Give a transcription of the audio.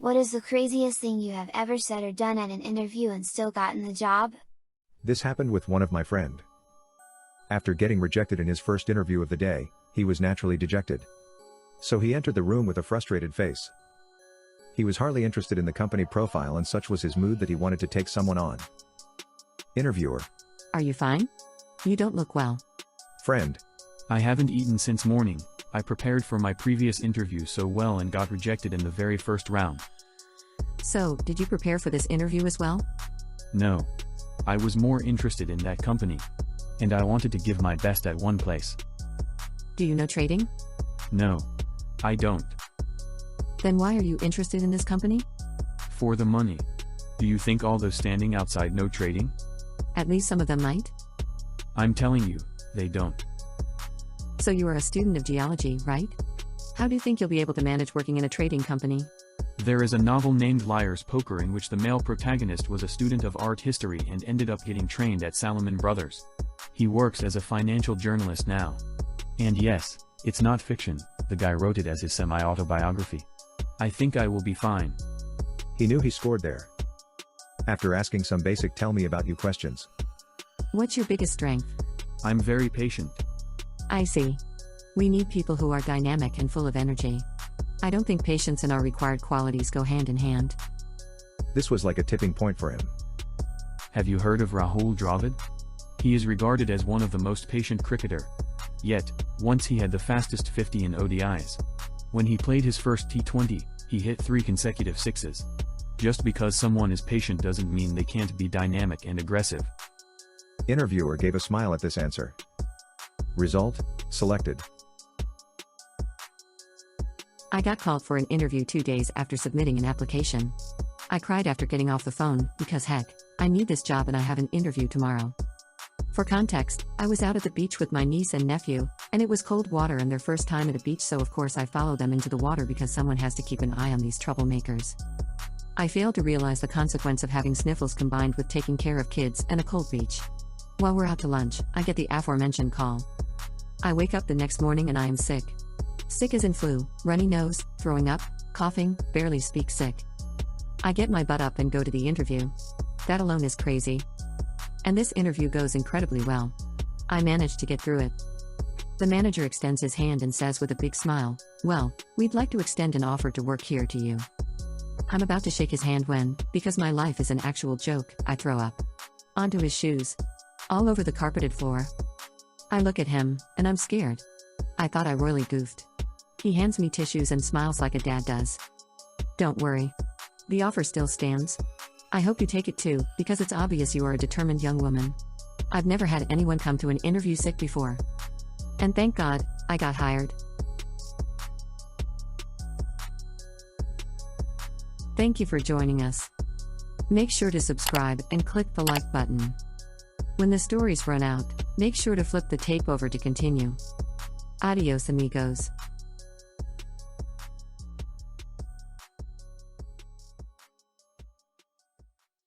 What is the craziest thing you have ever said or done at an interview and still gotten the job? This happened with one of my friend. After getting rejected in his first interview of the day, he was naturally dejected. So he entered the room with a frustrated face. He was hardly interested in the company profile, and such was his mood that he wanted to take someone on. Interviewer: Are you fine? You don't look well. Friend: I haven't eaten since morning. I prepared for my previous interview so well and got rejected in the very first round. So, did you prepare for this interview as well? No. I was more interested in that company. And I wanted to give my best at one place. Do you know trading? No. I don't. Then why are you interested in this company? For the money. Do you think all those standing outside know trading? At least some of them might. I'm telling you, they don't. So you are a student of geology, right? How do you think you'll be able to manage working in a trading company? There is a novel named Liar's Poker in which the male protagonist was a student of art history and ended up getting trained at Salomon Brothers. He works as a financial journalist now. And yes, it's not fiction, the guy wrote it as his semi-autobiography. I think I will be fine. He knew he scored there. After asking some basic "tell me about you" questions. What's your biggest strength? I'm very patient. I see. We need people who are dynamic and full of energy. I don't think patience and our required qualities go hand in hand. This was like a tipping point for him. Have you heard of Rahul Dravid? He is regarded as one of the most patient cricketer. Yet, once he had the fastest 50 in ODIs. When he played his first T20, he hit 3 consecutive sixes. Just because someone is patient doesn't mean they can't be dynamic and aggressive. Interviewer gave a smile at this answer. Result: selected. I got called for an interview 2 days after submitting an application. I cried after getting off the phone, because heck, I need this job and I have an interview tomorrow. For context, I was out at the beach with my niece and nephew, and it was cold water and their first time at a beach, so of course I followed them into the water because someone has to keep an eye on these troublemakers. I failed to realize the consequence of having sniffles combined with taking care of kids and a cold beach. While we're out to lunch, I get the aforementioned call. I wake up the next morning and I am sick. Sick as in flu, runny nose, throwing up, coughing, barely speak sick. I get my butt up and go to the interview. That alone is crazy. And this interview goes incredibly well. I managed to get through it. The manager extends his hand and says with a big smile, "Well, we'd like to extend an offer to work here to you." I'm about to shake his hand when, because my life is an actual joke, I throw up. Onto his shoes. All over the carpeted floor. I look at him, and I'm scared. I thought I royally goofed. He hands me tissues and smiles like a dad does. Don't worry. The offer still stands. I hope you take it too, because it's obvious you are a determined young woman. I've never had anyone come to an interview sick before. And thank God, I got hired. Thank you for joining us. Make sure to subscribe and click the like button. When the stories run out, make sure to flip the tape over to continue. Adios, amigos.